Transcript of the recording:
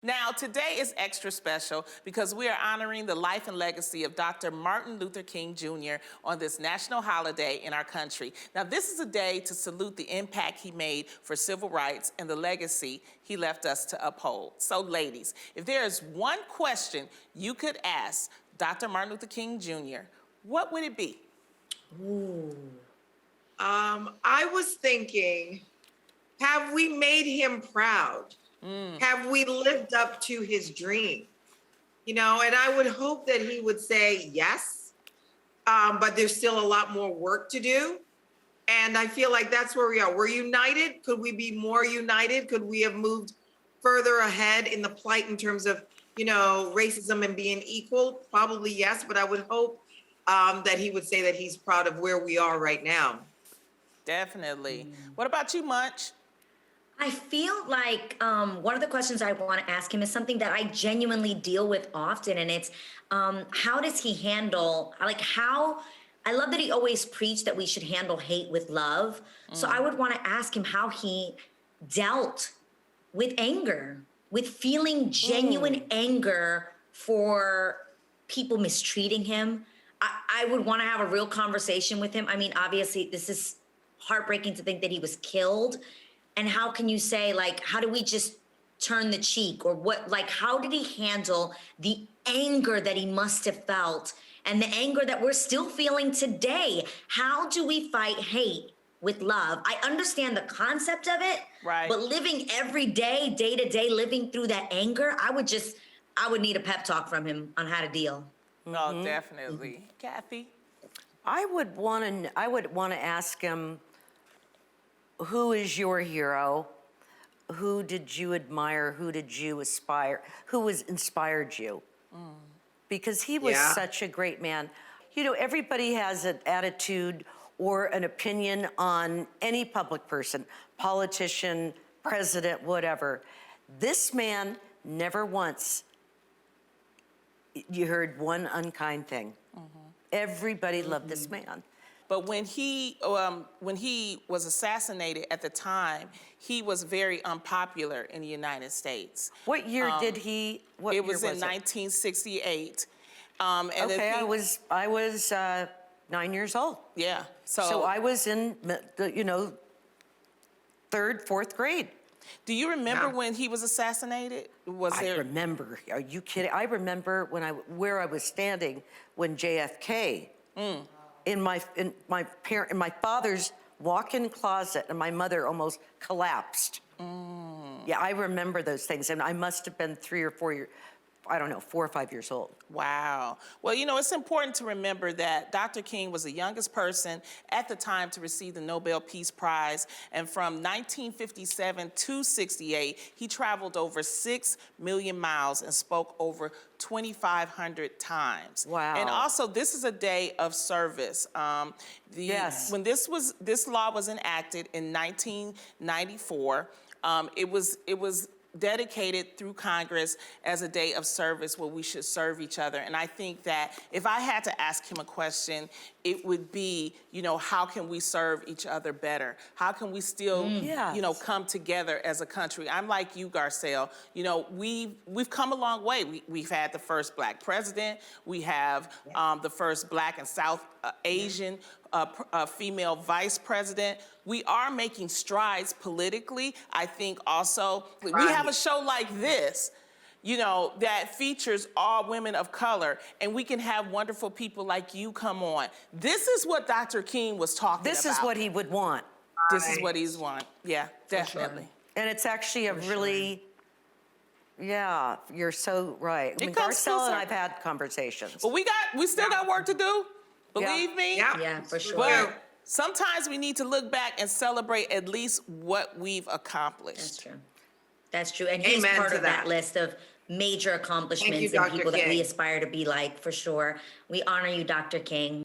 Now, today is extra special because we are honoring the life and legacy of Dr. Martin Luther King Jr. on this national holiday in our country. Now, this is a day to salute the impact he made for civil rights and the legacy he left us to uphold. So, ladies, if there is one question you could ask Dr. Martin Luther King Jr., what would it be? I was thinking, have we made him proud? Have we lived up to his dream? You know, and I would hope that he would say yes, but there's still a lot more work to do. And I feel like that's where we are. We're united. Could we be more united? Could we have moved further ahead in the plight in terms of, you know, racism and being equal? Probably yes, but I would hope that he would say that he's proud of where we are right now. Definitely. What about you, Munch? I feel like one of the questions I want to ask him is something that I genuinely deal with often, and it's how does he handle, I love that he always preached that we should handle hate with love. So I would want to ask him how he dealt with anger, with feeling genuine anger for people mistreating him. I would want to have a real conversation with him. I mean, obviously, this is heartbreaking to think that he was killed. And how can you say, like, how do we just turn the cheek, or what, like, how did he handle the anger that he must have felt and the anger that we're still feeling today? How do we fight hate with love? I understand the concept of it, Right. but living every day, day to day, living through that anger, I would need a pep talk from him on how to deal. No, definitely. Kathy? I would want to ask him, who is your hero? Who did you admire? Who did you aspire? Who has inspired you? Because he was such a great man. You know, everybody has an attitude or an opinion on any public person, politician, president, whatever. This man never once, you heard one unkind thing. Everybody loved this man. But when he was assassinated at the time, he was very unpopular in the United States. What year did he? What It year was in 1968. Okay, I was 9 years old. Yeah. So I was in the, third, fourth grade. Do you remember when he was assassinated? I remember. Are you kidding? I remember where I was standing when JFK. In my father's walk-in closet, and my mother almost collapsed. Yeah, I remember those things, and I must have been 3 or 4 years, I don't know, 4 or 5 years old. Wow. Well, you know, it's important to remember that Dr. King was the youngest person at the time to receive the Nobel Peace Prize. And from 1957 to 68, he traveled over 6 million miles and spoke over 2,500 times. Wow. And also, this is a day of service. Yes. When this law was enacted in 1994, it was dedicated through Congress as a day of service where we should serve each other. And I think that if I had to ask him a question, it would be, you know, how can we serve each other better? How can we still, you know, come together as a country? I'm like you, Garcelle. You know, we've come a long way. We've had the first Black president. We have the first Black and South Asian female vice president. We are making strides politically. I think also we have a show like this, you know, that features all women of color, and we can have wonderful people like you come on. This is what Dr. King was talking about. This is what he would want. This is what he's want. Yeah, definitely. And it's actually a really, yeah, you're so right. I mean, comes full Garcelle and circle. I've had conversations. But we still got work to do. Believe me. Yeah, for sure. But sometimes we need to look back and celebrate at least what we've accomplished. That's true. That's true. And he's Amen part to of that that. list of major accomplishments and Dr. people that we King. aspire to be like, for sure. We honor you, Dr. King.